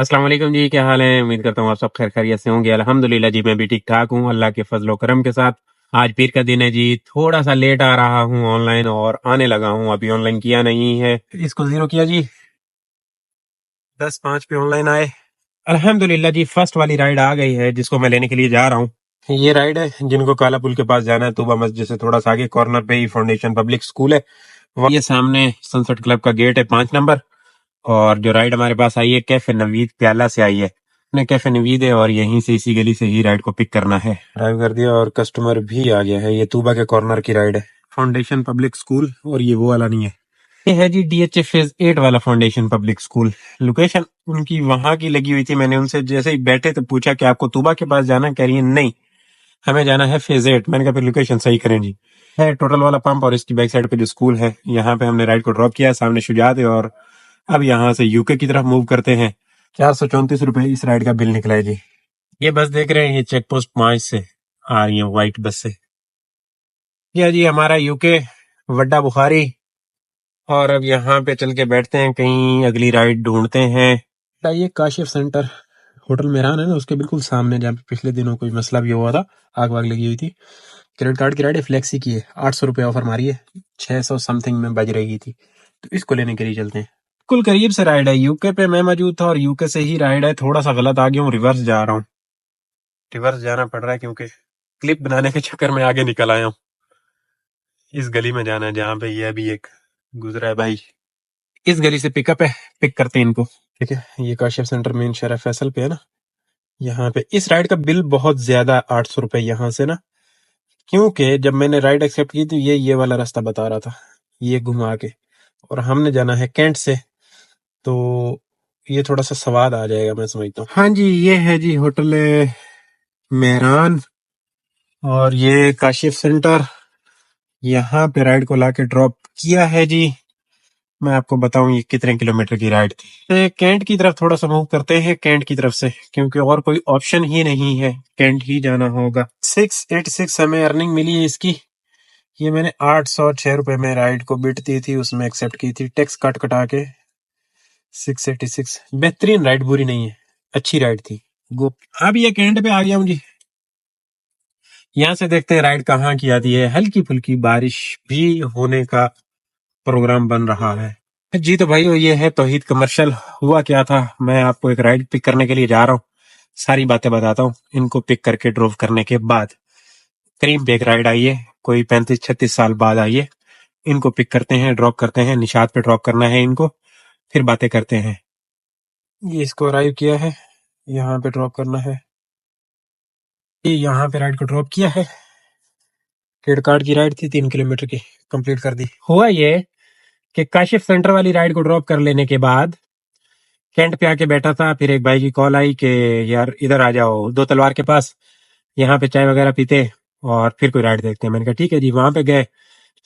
अस्सलाम वालेकुम जी, क्या हाल है? उम्मीद करता हूँ आप सब खैर खैरियत से होंगे। अल्हम्दुलिल्लाह जी, मैं भी ठीक ठाक हूँ अल्लाह के फजल करम के साथ। आज पीर का दिन है जी, थोड़ा सा लेट आ रहा हूँ ऑनलाइन और आने लगा हूँ, अभी ऑनलाइन किया नहीं है। इसको 0 किया जी, 10:05 पे ऑनलाइन आए। अल्हम्दुलिल्लाह जी, फर्स्ट वाली राइड आ गई है जिसको मैं लेने के लिए जा रहा हूँ। ये राइड है जिनको काला पुल के पास जाना है, तूबा मस्जिद से थोड़ा सा आगे कॉर्नर पे ही फाउंडेशन पब्लिक स्कूल है। ये सामने सनसेट क्लब का गेट है 5 नंबर। और जो राइड हमारे पास आई है कैफे नवीद प्याला से आई है। ने कैफे नवीद है और यहीं से इसी गली से ही राइड को पिक करना है। ड्राइव कर दिया और कस्टमर भी आ गया है। ये तूबा के कॉर्नर की राइड है, फाउंडेशन पब्लिक स्कूल, और ये वो वाला नहीं है। ये है जी DHA फेज 8 वाला फाउंडेशन पब्लिक स्कूल। लोकेशन उनकी वहां की लगी हुई थी। मैंने उनसे जैसे ही बैठे तो पूछा कि आपको तूबा के पास जाना है? कह रही है नहीं, हमें जाना है फेज 8। मैंने कहा फिर लोकेशन सही करें जी। है टोटल वाला पंप और इसकी बैक साइड पे जो स्कूल है, यहाँ पे हमने राइड को ड्रॉप किया। सामने शुजात है और अब यहाँ से यूके की तरफ मूव करते हैं। 434 रुपए इस राइड का बिल निकला है जी। ये बस देख रहे हैं, ये चेक पोस्ट 5 से आ रही है व्हाइट बस से। यह जी हमारा यूके वड्डा बुखारी। और अब यहाँ पे चल के बैठते हैं, कहीं अगली राइड ढूंढते हैं। ये काशिफ सेंटर होटल मेहरान है ना, उसके बिल्कुल सामने, जहाँ पे पिछले दिनों कोई मसला भी हुआ था, आग वाग लगी हुई थी। क्रेडिट कार्ड की राइड है, फ्लेक्सी की है, 800 रुपये ऑफर मारी है, 600 समथिंग में बज रही थी। तो इसको लेने के लिए चलते हैं। बिल्कुल करीब से राइड है, यूके पे मैं मौजूद था और यूके से ही राइड है। थोड़ा सा गलत आ गया हूँ, रिवर्स जा रहा हूँ। रिवर्स जाना पड़ रहा है क्योंकि क्लिप बनाने के चक्कर में आगे निकल आया हूँ। इस गली में जाना है जहाँ पे ये अभी एक गुजरा है भाई। इस गली से पिकअप है, पिक करते हैं इनको। ठीक है, ये काशिफ सेंटर मेन शहर फैसल पे है ना। यहाँ पे इस राइड का बिल बहुत ज्यादा, 800 रुपये यहाँ से ना। क्योंकि जब मैंने राइड एक्सेप्ट की थी, ये वाला रास्ता बता रहा था, ये घुमा के, और हमने जाना है कैंट से, तो ये थोड़ा सा स्वाद आ जाएगा मैं समझता हूँ। हाँ जी, ये है जी होटल मेहरान और ये काशिफ सेंटर। यहाँ पे राइड को लाके ड्रॉप किया है जी। मैं आपको बताऊं ये कितने किलोमीटर की राइड थी। कैंट की तरफ थोड़ा सा मूव करते हैं, कैंट की तरफ से, क्योंकि और कोई ऑप्शन ही नहीं है, कैंट ही जाना होगा। 686 हमें अर्निंग मिली है इसकी। ये मैंने 806 रुपए में राइड को बिट दी थी, उसमें एक्सेप्ट की थी, टैक्स कट कटा के 686। बेहतरीन राइड, बुरी नहीं है, अच्छी राइड थी। गो अब ये कैंट पे आ गया हूँ जी। यहाँ से देखते हैं राइड कहाँ की आती है। हल्की फुल्की बारिश भी होने का प्रोग्राम बन रहा है जी। तो भाई ये है तौहीद कमर्शियल। हुआ क्या था, मैं आपको एक राइड पिक करने के लिए जा रहा हूँ, सारी बातें बताता हूँ। इनको पिक करके ड्रॉप करने के बाद करीम पे एक राइड आई है, कोई 35-36 साल बाद आई है। इनको पिक करते हैं, ड्रॉप करते हैं, निशात पे ड्रॉप करना है इनको, फिर बातें करते हैं। ये इसको अराइव किया है, यहाँ पे ड्रॉप करना है। ये यहाँ पे राइड को ड्रॉप किया है। क्रेडिट कार्ड की राइड थी 3 किलोमीटर की, कंप्लीट कर दी। हुआ ये कि काशिफ सेंटर वाली राइड को ड्रॉप कर लेने के बाद कैंट पे आके बैठा था, फिर एक भाई की कॉल आई कि यार इधर आ जाओ दो तलवार के पास, यहाँ पे चाय वगैरह पीते और फिर कोई राइड देखते हैं। मैंने कहा ठीक है जी। वहां पे गए,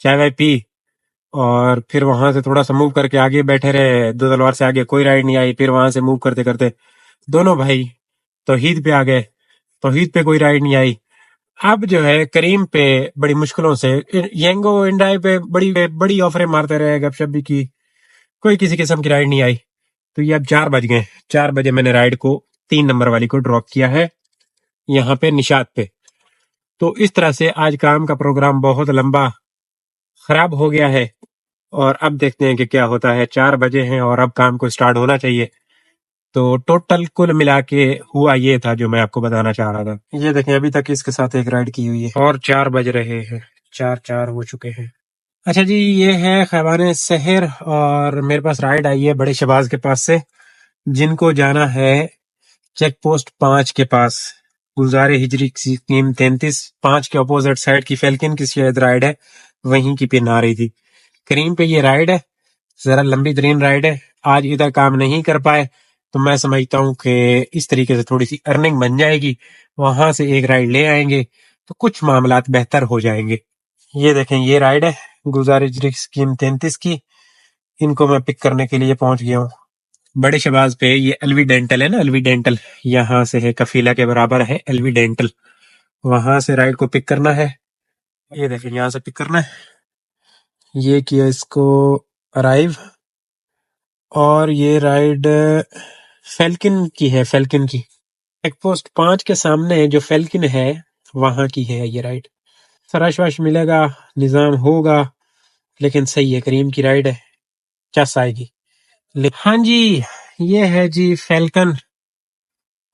चाय वाय पी, और फिर वहां से थोड़ा सा मूव करके आगे बैठे रहे। दो तलवार से आगे कोई राइड नहीं आई। फिर वहां से मूव करते करते दोनों भाई तौहीद पे आ गए, तौहीद पे कोई राइड नहीं आई। अब जो है करीम पे बड़ी मुश्किलों से, येंगो इंडाई पे बड़ी बड़ी ऑफरें मारते रहे, गपशप भी की, कोई किसी किस्म की राइड नहीं आई। तो ये अब 4 बज गए। 4 बजे मैंने राइड को 3 नंबर वाली को ड्रॉप किया है यहाँ पे निशात पे। तो इस तरह से आज काम का प्रोग्राम बहुत लंबा खराब हो गया है और अब देखते हैं कि क्या होता है। 4 बजे हैं और अब काम को स्टार्ट होना चाहिए। तो टोटल कुल मिला के हुआ ये था जो मैं आपको बताना चाह रहा था। ये देखें, अभी तक इसके साथ एक राइड की हुई है और 4 बज रहे हैं, 4 हो चुके हैं। अच्छा जी, ये है खैबान शहर और मेरे पास राइड आई है बड़े शबाज के पास से, जिनको जाना है चेक पोस्ट 5 के पास। गुलजार हिजरी स्कीम 33-5 के अपोजिट साइड की फेल्किन की शायद राइड है, वहीं की पिन आ रही थी। करीम पे ये राइड है, जरा लंबी तरीन राइड है। आज इधर काम नहीं कर पाए तो मैं समझता हूँ कि इस तरीके से थोड़ी सी अर्निंग बन जाएगी, वहां से एक राइड ले आएंगे तो कुछ मामलात बेहतर हो जाएंगे। ये देखें, ये राइड है गुलजार हिजरी स्कीम 33 की। इनको मैं पिक करने के लिए पहुंच गया हूँ बड़े शबाज पे। ये एलवी डेंटल है ना, एलवी डेंटल यहाँ से है, कफीला के बराबर है एलवी डेंटल। वहां से राइड को पिक करना है। ये देखें, यहाँ से पिक करना है। ये किया इसको अराइव, और ये राइड फेल्किन की है, फेल्किन की चेक पोस्ट 5 के सामने जो फेल्किन है वहां की है ये राइड। रश वश मिलेगा, निजाम होगा, लेकिन सही है, करीम की राइड है, चस आएगी। हाँ जी, ये है जी फेल्कन,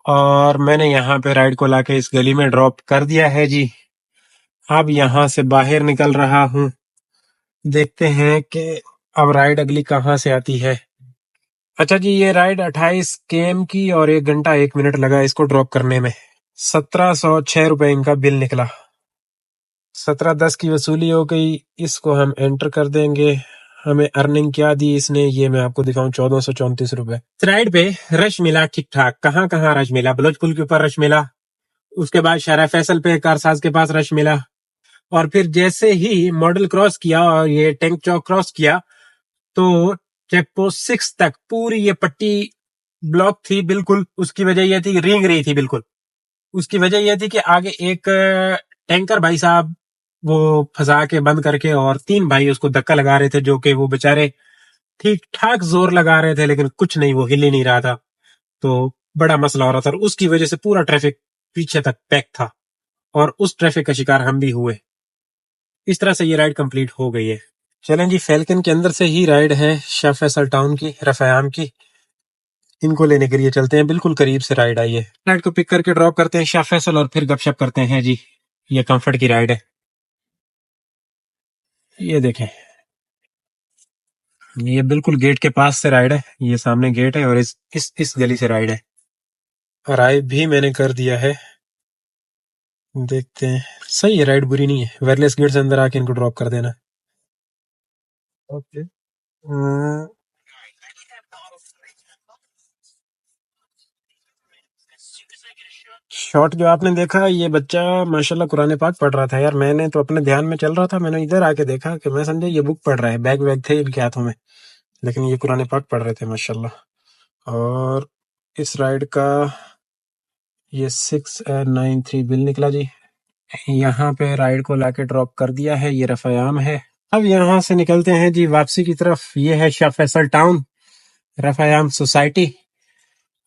और मैंने यहाँ पे राइड को लाके इस गली में ड्रॉप कर दिया है जी। अब यहाँ से बाहर निकल रहा हूँ, देखते हैं कि अब राइड अगली कहाँ से आती है। अच्छा जी, ये राइड 28 km की और 1 घंटा 1 मिनट लगा इसको ड्रॉप करने में। 1706 रुपए इनका बिल निकला। 1710 की वसूली हो गई, इसको हम एंटर कर देंगे। हमें अर्निंग क्या दी इसने, ये मैं आपको दिखाऊं, 1434 रुपए। राइड पे रश मिला ठीक ठाक। कहाँ कहाँ रश मिला? बलोच पुल के ऊपर रश मिला, उसके बाद शारा फैसल पे कारसाज के पास रश मिला, और फिर जैसे ही मॉडल क्रॉस किया और ये टैंक चौक क्रॉस किया तो चेक पोस्ट 6 तक पूरी ये पट्टी ब्लॉक थी बिल्कुल। उसकी वजह यह थी, रेंग रही थी बिल्कुल। उसकी वजह यह थी कि आगे एक टैंकर भाई साहब वो फंसा के बंद करके, और 3 भाई उसको धक्का लगा रहे थे, जो कि वो बेचारे ठीक ठाक जोर लगा रहे थे लेकिन कुछ नहीं, वो हिल ही नहीं रहा था। तो बड़ा मसला हो रहा था, और उसकी वजह से पूरा ट्रैफिक पीछे तक पैक था, और उस ट्रैफिक का शिकार हम भी हुए। इस तरह से ये राइड कंप्लीट हो गई है। चलें जी, फैल्कन के अंदर से ही राइड है शाह फैसल टाउन की, रफ़ायाम की। इनको लेने के लिए चलते हैं, बिल्कुल करीब से राइड आई है। राइड को पिक करके ड्रॉप करते हैं शाह फैसल, और फिर गपशप करते हैं जी। ये कंफर्ट की राइड है, ये देखें, ये बिल्कुल गेट के पास से राइड है। ये सामने गेट है और इस गली से राइड है। अराइव भी मैंने कर दिया है, देखते हैं। सही है, राइड बुरी नहीं है। वायरलेस गेट से अंदर आके इनको ड्रॉप कर देना। ओके। शॉट जो आपने देखा, ये बच्चा माशाल्लाह कुरान पाक पढ़ रहा था यार। मैंने तो अपने ध्यान में चल रहा था, मैंने इधर आके देखा कि मैं समझा ये बुक पढ़ रहा है, बैग वैग थे इनके हाथों में, लेकिन ये कुरान पाक पढ़ रहे थे माशाल्लाह। और इस राइड का ये 6893 बिल निकला जी। यहाँ पे राइड को लाके ड्रॉप कर दिया है, ये रफ़ायाम है। अब यहाँ से निकलते हैं जी वापसी की तरफ। ये है शाह फैसल टाउन, रफ़ायाम सोसाइटी,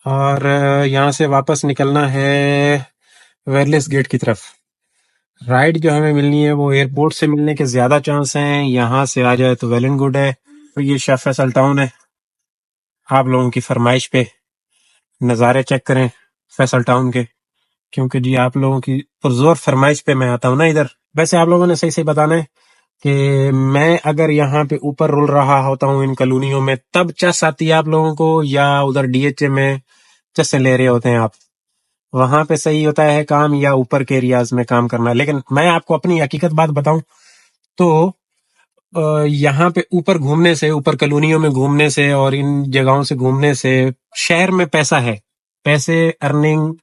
और यहाँ से वापस निकलना है वायरलेस गेट की तरफ। राइड जो हमें मिलनी है वो एयरपोर्ट से मिलने के ज्यादा चांस हैं, यहाँ से आ जाए तो वेल एंड गुड है। तो ये शाह फैसल टाउन है। आप लोगों की फरमाइश पे नज़ारे चेक करें फैसल टाउन के, क्योंकि जी आप लोगों की पुरजोर फरमाइश पे मैं आता हूँ ना इधर। वैसे आप लोगों ने सही सही बताना है कि मैं अगर यहाँ पे ऊपर रुल रहा होता हूँ इन कॉलोनियों में, तब चस आती है आप लोगों को, या उधर डीएचए में चस्से ले रहे होते हैं आप, वहां पे सही होता है काम, या ऊपर के एरियाज में काम करना। लेकिन मैं आपको अपनी हकीकत बात बताऊं तो यहाँ पे ऊपर घूमने से, ऊपर कॉलोनियों में घूमने से और इन जगहों से घूमने से शहर में पैसा है, पैसे अर्निंग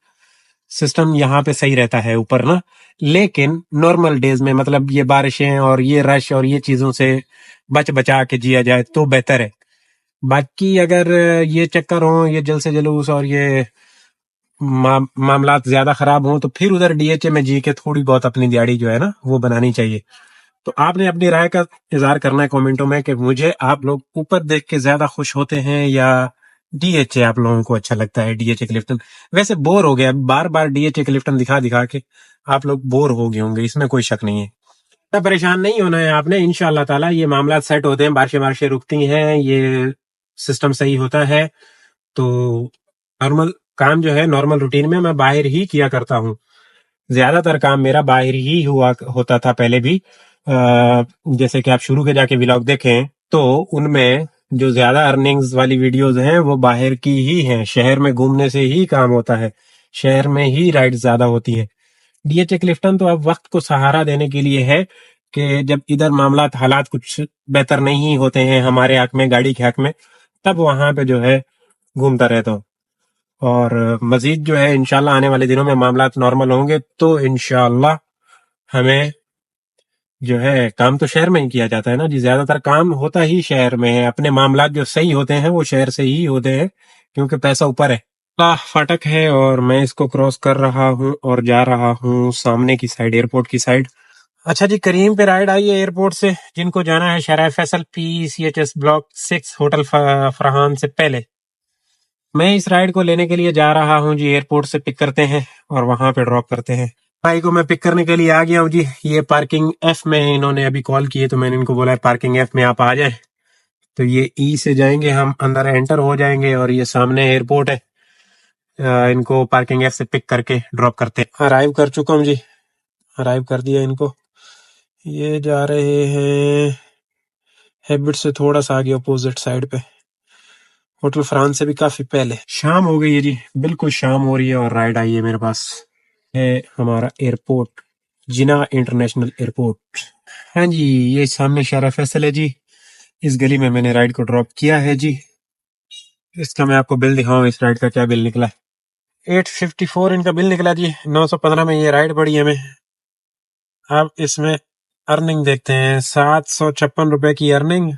सिस्टम यहाँ पे सही रहता है ऊपर ना। लेकिन नॉर्मल डेज में, मतलब ये बारिशें और ये रश और ये चीजों से बच बचा के जिया जाए तो बेहतर है। बाकी अगर ये चक्कर हो, ये जल से जुलूस और ये मामलात ज्यादा खराब हों, तो फिर उधर डीएचए में जी के थोड़ी बहुत अपनी दिहाड़ी जो है ना वो बनानी चाहिए। तो आपने अपनी राय का इजहार करना है कमेंटों में कि मुझे आप लोग ऊपर देख के ज्यादा खुश होते हैं या डीएचए आप लोगों को अच्छा लगता है, डीएचए क्लिफ्टन। वैसे बोर हो गया, बार बार डीएचए क्लिफ्टन दिखा दिखा के आप लोग बोर हो गए होंगे, इसमें कोई शक नहीं है। इतना परेशान नहीं होना है आपने, इंशाल्लाह ताला ये मामला सेट होते हैं, बारिशें बारिशें रुकती हैं, ये सिस्टम सही होता है। तो नॉर्मल काम जो है, नॉर्मल रूटीन में मैं बाहर ही किया करता हूँ। ज्यादातर काम मेरा बाहर ही हुआ होता था पहले भी। जैसे कि आप शुरू के जाके व्लॉग देखें तो उनमें जो ज्यादा अर्निंग्स वाली वीडियोस हैं वो बाहर की ही हैं। शहर में घूमने से ही काम होता है, शहर में ही राइड ज्यादा होती है। डीएचए क्लिफ्टन तो अब वक्त को सहारा देने के लिए है कि जब इधर मामला हालात कुछ बेहतर नहीं होते हैं हमारे हक में, गाड़ी के हक में, तब वहां पे जो है घूमता रहता हूँ। और मजीद जो है इंशाल्लाह आने वाले दिनों में मामला नॉर्मल होंगे तो इंशाल्लाह हमें जो है काम तो शहर में ही किया जाता है ना जी, ज्यादातर काम होता ही शहर में है। अपने मामला जो सही होते हैं वो शहर से ही होते हैं, क्योंकि पैसा ऊपर है। फाटक है और मैं इसको क्रॉस कर रहा हूँ और जा रहा हूँ सामने की साइड, एयरपोर्ट की साइड। अच्छा जी, करीम पे राइड आई है एयरपोर्ट से, जिनको जाना है Sarai Faisal PCHS block 6 hotel Farhan से पहले। मैं इस राइड को लेने के लिए जा रहा हूँ जी। एयरपोर्ट से पिक करते हैं और वहां पे ड्रॉप करते हैं। भाई को मैं पिक करने के लिए आ गया हूँ जी। ये पार्किंग एफ में है। इन्होंने अभी कॉल किए तो मैंने इनको बोला है पार्किंग एफ में आप आ जाए। तो ये ई से जाएंगे, हम अंदर एंटर हो जाएंगे और ये सामने एयरपोर्ट है। इनको पार्किंग एफ से पिक करके ड्रॉप करते हैं। अराइव कर चुका हूँ जी। अराइव कर दिया इनको। ये जा रहे हैं हैबिट से थोड़ा सा आगे अपोजिट साइड पे, होटल फ्रांस से भी काफी पहले। शाम हो गई है जी, बिल्कुल शाम हो रही है और राइड आई है मेरे पास। है हमारा एयरपोर्ट, जिना इंटरनेशनल एयरपोर्ट। हाँ जी, ये सामने शारा फैसल है जी। इस गली में मैंने राइड को ड्रॉप किया है जी। इसका मैं आपको बिल दिखाऊं, इस राइड का क्या बिल निकला। 854 इनका बिल निकला जी। 915 में ये राइड पड़ी हमें। अब इसमें अर्निंग देखते हैं। 756 रुपए की अर्निंग।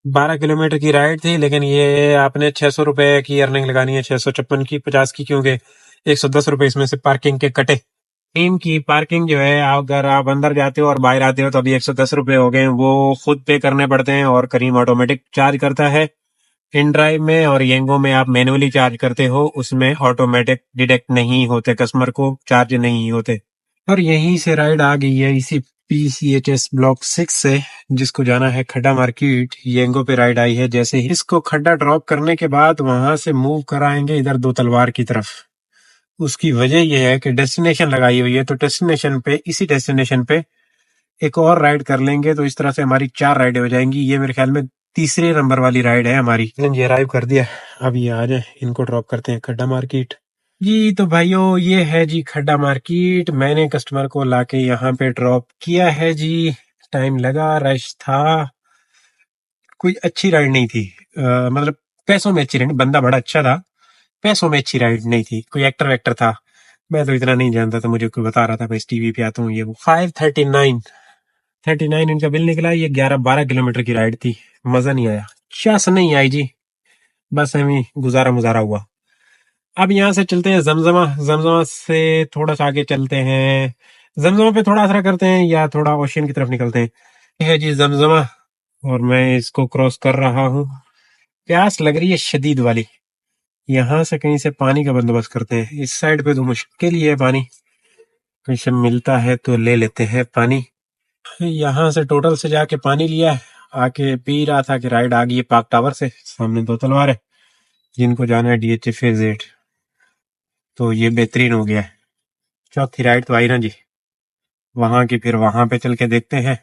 12 किलोमीटर की राइड थी, लेकिन ये आपने 600 रुपए की अर्निंग लगानी है। 656 की 50 की, क्योंकि 110 रुपए इसमें से पार्किंग के कटे। टीम की पार्किंग जो है, अगर आप अंदर जाते हो और बाहर आते हो तो अभी 110 रुपए हो गए। वो खुद पे करने पड़ते हैं और करीम ऑटोमेटिक चार्ज करता है। इन ड्राइव में और येंगो में आप मैनुअली चार्ज करते हो, उसमें ऑटोमेटिक डिडक्ट नहीं होते, कस्टमर को चार्ज नहीं होते। और यहीं से राइड आ गई है, इसी PCHS ब्लॉक 6 से, जिसको जाना है खड्डा मार्केट। येंगो पे राइड आई है। जैसे ही इसको खड्डा ड्रॉप करने के बाद वहां से मूव कराएंगे इधर दो तलवार की तरफ। उसकी वजह यह है कि डेस्टिनेशन लगाई हुई है, तो डेस्टिनेशन पे, इसी डेस्टिनेशन पे एक और राइड कर लेंगे, तो इस तरह से हमारी 4 राइडें हो जाएंगी। ये मेरे ख्याल में तीसरे नंबर वाली राइड है हमारी। ये अराइव कर दिया। अब ये आ जाए, इनको ड्रॉप करते हैं खड्डा मार्केट जी। तो भाइयों, ये है जी खड्डा मार्केट। मैंने कस्टमर को लाके यहाँ पे ड्रॉप किया है जी। टाइम लगा, रश था, कोई अच्छी राइड नहीं थी। मतलब पैसों में अच्छी राइड, बंदा बड़ा अच्छा था, पैसों में अच्छी राइड नहीं थी। कोई एक्टर वेक्टर था, मैं तो इतना नहीं जानता था। मुझे कोई बता रहा था, मैं इस टीवी पे आता हूँ। ये वो 539 इनका बिल निकला। ये 11-12 किलोमीटर की राइड थी। मजा नहीं आया, चस नहीं आई जी। बस हमें गुजारा मुजारा हुआ। अब यहाँ से चलते हैं जमजमा। जमजमा से थोड़ा सा आगे चलते हैं। जमजमा पे थोड़ा असरा करते हैं या थोड़ा ओशियन की तरफ निकलते हैं। ये है जी जमजमा, और मैं इसको क्रॉस कर रहा हूँ। प्यास लग रही है शदीद वाली। यहाँ से कहीं से पानी का बंदोबस्त करते हैं। इस साइड पे तो मुश्किल ही है पानी, कहीं से मिलता है तो ले लेते हैं पानी। यहाँ से टोटल से जाके पानी लिया है, आके पी रहा था कि राइड आ गई है पाक टावर से। सामने दो तलवार है, जिनको जाना है DHA फेज 8। तो ये बेहतरीन हो गया है। चौथी राइड तो आई ना जी, वहां की फिर वहां पे चल के देखते हैं।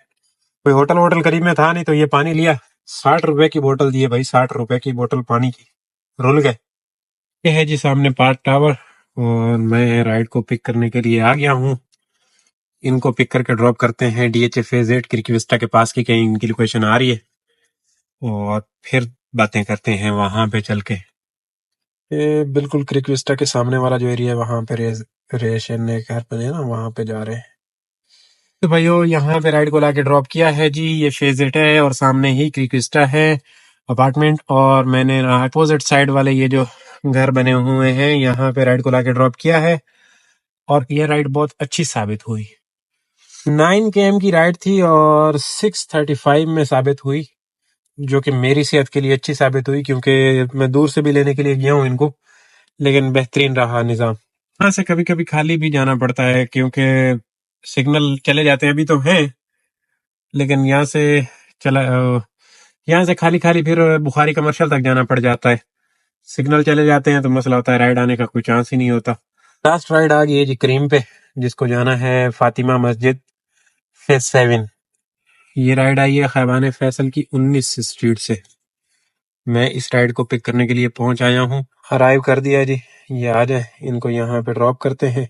कोई होटल वोटल करीब में था नहीं, तो ये पानी लिया। 60 रुपए की बोतल दी है भाई, 60 रुपए की बोतल पानी की। रुल गए। ये है जी सामने पार्क टावर, और मैं राइड को पिक करने के लिए आ गया हूँ। इनको पिक करके ड्रॉप करते हैं DHA फेज 8 क्रिकविस्टा के पास की, कहीं इनकी लोकेशन आ रही है, और फिर बातें करते हैं वहां पे चल के। ये बिल्कुल क्रिकविस्टा के सामने वाला जो एरिया है, वहां पे रेशन घर बने हैं ना, वहां पे जा रहे हैं। तो भाइयों, यहाँ पे राइड को लाके ड्रॉप किया है जी। ये फेज 8 है और सामने ही क्रिकविस्टा है अपार्टमेंट, और मैंने अपोजिट साइड वाले ये जो घर बने हुए हैं, यहाँ पे राइड को लाके ड्रॉप किया है। और ये राइड बहुत अच्छी साबित हुई। 9 km की राइड थी और 6:35 में साबित हुई, जो कि मेरी सेहत के लिए अच्छी साबित हुई, क्योंकि मैं दूर से भी लेने के लिए गया हूँ इनको, लेकिन बेहतरीन रहा निज़ाम। यहाँ से कभी कभी खाली भी जाना पड़ता है, क्योंकि सिग्नल चले जाते हैं, अभी तो हैं, लेकिन चला यहाँ से खाली खाली फिर बुखारी कमर्शियल तक जाना पड़ जाता है। सिग्नल चले जाते हैं तो मसला होता है, राइड आने का कोई चांस ही नहीं होता। लास्ट राइड आ गई है जी करीम पे, जिसको जाना है फातिमा मस्जिद फेज 7। ये राइड आई है खैबान फैसल की 19 स्ट्रीट से। मैं इस राइड को पिक करने के लिए पहुंच आया हूँ। अराइव कर दिया जी। ये आ जाए, इनको यहाँ पे ड्रॉप करते हैं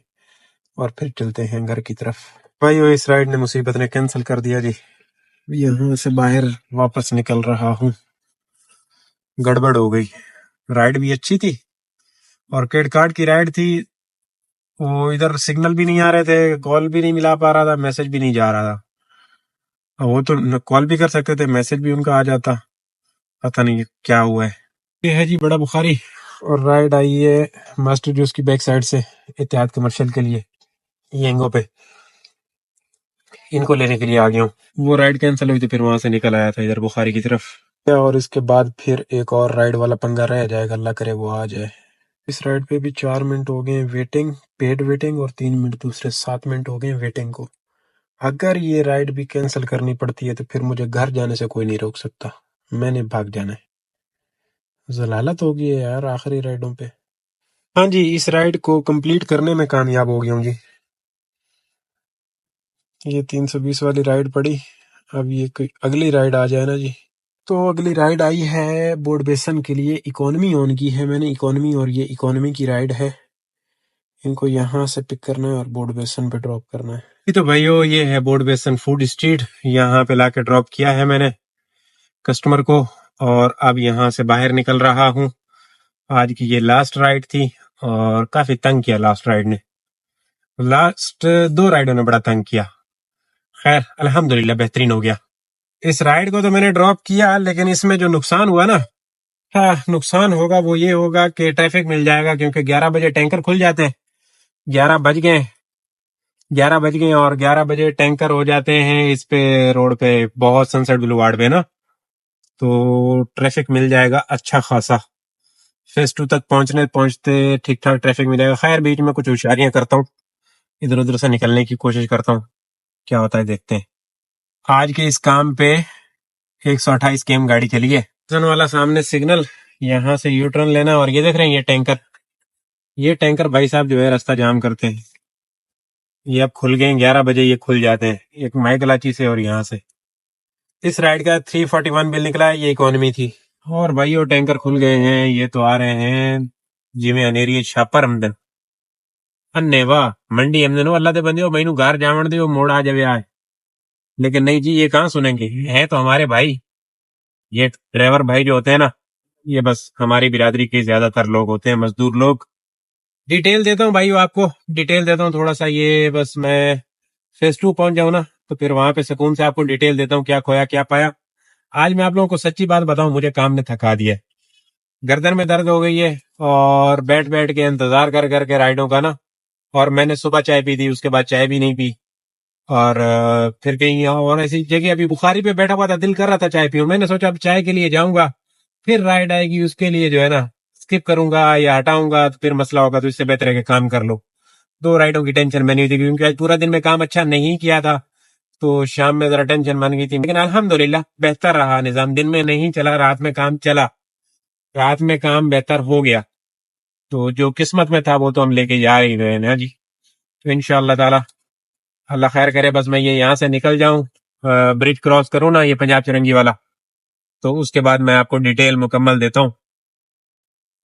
और फिर चलते हैं घर की तरफ। भाई, इस राइड ने मुसीबत ने कैंसिल कर दिया जी। यहाँ से बाहर वापस निकल रहा हूँ। गड़बड़ हो गई। राइड भी अच्छी थी और क्रेडिट कार्ड की राइड थी। वो इधर सिग्नल भी नहीं आ रहे थे, कॉल भी नहीं मिला पा रहा था, मैसेज भी नहीं जा रहा था। वो तो कॉल भी कर सकते थे, मैसेज भी उनका आ जाता। पता नहीं क्या हुआ है। ये है जी बड़ा बुखारी, और राइड आई है मास्टर जूस की बैक साइड से इत्तेहाद कमर्शियल के लिए येंगो पे। इनको लेने के लिए आ गया हूँ। वो राइड कैंसिल हुई तो फिर वहां से निकल आया था इधर बुखारी की तरफ। और इसके बाद फिर एक और राइड वाला पंगा रह जाएगा, अल्लाह करे वो आ जाए। इस राइड पे भी 4 मिनट हो गए वेटिंग, पेड वेटिंग, और 3 मिनट दूसरे 7 मिनट हो गए वेटिंग को। अगर ये राइड भी कैंसिल करनी पड़ती है तो फिर मुझे घर जाने से कोई नहीं रोक सकता, मैंने भाग जाना है। जलालत होगी है यार आखिरी राइडों पे। हाँ जी, इस राइड को कंप्लीट करने में कामयाब हो गया हूँ जी। ये 320 वाली राइड पड़ी, अब ये कोई अगली राइड आ जाए ना जी। तो अगली राइड आई है बोर्ड बेसन के लिए, इकोनॉमी ऑन की है मैंने, इकोनॉमी, और ये इकोनॉमी की राइड है। इनको यहाँ से पिक करना है और बोर्ड बेसन पे ड्रॉप करना है। तो भाइयों ये है बोर्ड बेसन फूड स्ट्रीट, यहाँ पे लाके ड्रॉप किया है मैंने कस्टमर को, और अब यहाँ से बाहर निकल रहा हूँ। आज की ये लास्ट राइड थी और काफी तंग किया लास्ट राइड ने, लास्ट 2 राइडों ने बड़ा तंग किया। खैर अल्हम्दुलिल्लाह बेहतरीन हो गया। इस राइड को तो मैंने ड्रॉप किया, लेकिन इसमें जो नुकसान हुआ ना, हाँ नुकसान होगा वो ये होगा कि ट्रैफिक मिल जाएगा, क्योंकि 11 बजे टैंकर खुल जाते हैं। 11 बज गए 11 बज गए और 11 बजे टैंकर हो जाते हैं इस पे रोड पे, बहुत सनसेट बुलवार्ड पे ना, तो ट्रैफिक मिल जाएगा अच्छा खासा। फेज 2 तक पहुंचते ठीक ठाक ट्रैफिक मिलेगा। खैर बीच में कुछ होशियारियां करता हूँ, इधर उधर से निकलने की कोशिश करता हूँ, क्या होता है देखते हैं। आज के इस काम पे 128 km गाड़ी चली है। वाला सामने सिग्नल, यहाँ से यू टर्न लेना, और ये देख रहे हैं ये टैंकर भाई साहब जो है रास्ता जाम करते हैं। ये अब खुल गए 11 बजे, ये खुल जाते हैं, एक माइकलाची से और यहाँ से। इस राइड का 341 बिल निकला है, ये इकोनॉमी थी। और भाई वो टैंकर खुल गए हैं, ये तो आ रहे हैं जिमें अनेरी छापर हमदन अन्ने वाह मंडी हमदन अल्लाह दे बंदे मैनू घर जावण दे मोड़ आ जावे आए। लेकिन नहीं जी, ये कहाँ सुनेंगे, हैं तो हमारे भाई, ये ड्राइवर भाई जो होते हैं ना, ये बस हमारी बिरादरी के ज्यादातर लोग होते हैं, मजदूर लोग। डिटेल देता हूँ भाई आपको, डिटेल देता हूँ थोड़ा सा, ये बस मैं फेज 2 पहुंच जाऊँ ना, तो फिर वहां पे सुकून से आपको डिटेल देता हूँ क्या खोया क्या पाया। आज मैं आप लोगों को सच्ची बात बताऊं, मुझे काम ने थका दिया है, गर्दन में दर्द हो गई है, और बैठ बैठ के इंतजार कर करके राइडों का ना। और मैंने सुबह चाय पी थी, उसके बाद चाय भी नहीं पी, और फिर कहीं और ऐसी जगह अभी बुखारी पे बैठा हुआ था, दिल कर रहा था चाय पीऊं, मैंने सोचा अब चाय के लिए जाऊंगा, फिर राइड आएगी उसके लिए जो है ना स्किप करूंगा या हटाऊंगा तो फिर मसला होगा, तो इससे बेहतर है कि काम कर लो। 2 राइडों की टेंशन बनी हुई थी, क्योंकि आज पूरा दिन में काम अच्छा नहीं किया था, तो शाम में जरा टेंशन बन गई थी। लेकिन अल्हम्दुलिल्लाह बेहतर रहा निजाम, दिन में नहीं चला, रात में काम चला, रात में काम बेहतर हो गया। तो जो किस्मत में था वो तो हम लेके जा ही गए ना जी। तो इंशाअल्लाह ताला अल्लाह खैर करे, बस मैं ये यहाँ से निकल जाऊं, ब्रिज क्रॉस करूँ ना, ये पंजाब चरंगी वाला, तो उसके बाद मैं आपको डिटेल मुकम्मल देता हूँ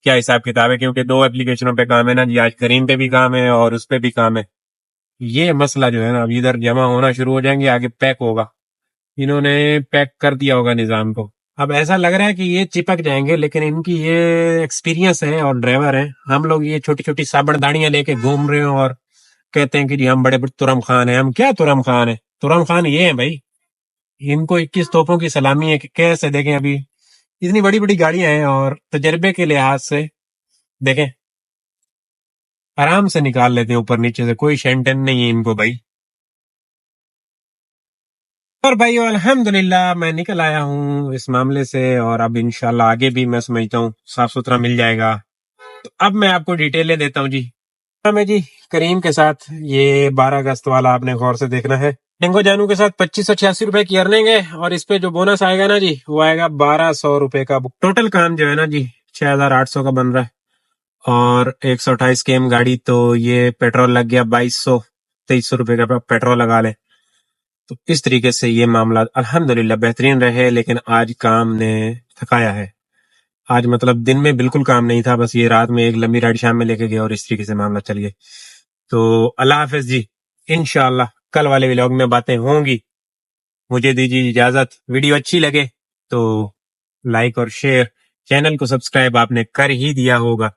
क्या हिसाब किताब है, क्योंकि 2 एप्लीकेशनों पे काम है ना जी, आज करीम पे भी काम है और उस पे भी काम है। ये मसला जो है ना, अब इधर जमा होना शुरू हो जाएंगे, आगे पैक होगा, इन्होंने पैक कर दिया होगा निजाम को। अब ऐसा लग रहा है कि ये चिपक जाएंगे, लेकिन इनकी ये एक्सपीरियंस है और ड्राइवर है। हम लोग ये छोटी छोटी साबड़दानियां लेके घूम रहे हो और कहते हैं कि जी हम बड़े बड़े तुरम खान है। हम क्या तुरम खान है, तुरम खान ये है भाई, इनको 21 तोपों की सलामी है कि कैसे देखें, अभी इतनी बड़ी बड़ी गाड़ियां हैं और तजर्बे के लिहाज से देखें आराम से निकाल लेते हैं ऊपर नीचे से, कोई शेंटन नहीं है इनको भाई। और भाई अल्हम्दुलिल्लाह मैं निकल आया हूँ इस मामले से, और अब इंशाल्लाह आगे भी मैं समझता हूँ साफ सुथरा मिल जाएगा। तो अब मैं आपको डिटेलें देता हूँ जी। मैं जी करीम के साथ, ये 12 अगस्त वाला आपने गौर से देखना है। डेंगो जानू के साथ 2586 रुपए की अर्निंग है, और इस पे जो बोनस आएगा ना जी, वो आएगा 1200 रुपए का। टोटल काम जो है ना जी 6800 का बन रहा है, और 128 km गाड़ी, तो ये पेट्रोल लग गया 2200-2300 रुपए का पेट्रोल लगा ले। तो इस तरीके से ये मामला अल्हम्दुलिल्लाह बेहतरीन रहे, लेकिन आज काम ने थकाया है। आज मतलब दिन में बिल्कुल काम नहीं था, बस ये रात में एक लंबी राइड शाम में लेके गया और इस तरीके से मामला चल गया। तो अल्लाह हाफिज जी, इंशाल्लाह कल वाले व्लॉग में बातें होंगी। मुझे दीजिए इजाजत। वीडियो अच्छी लगे तो लाइक और शेयर, चैनल को सब्सक्राइब आपने कर ही दिया होगा।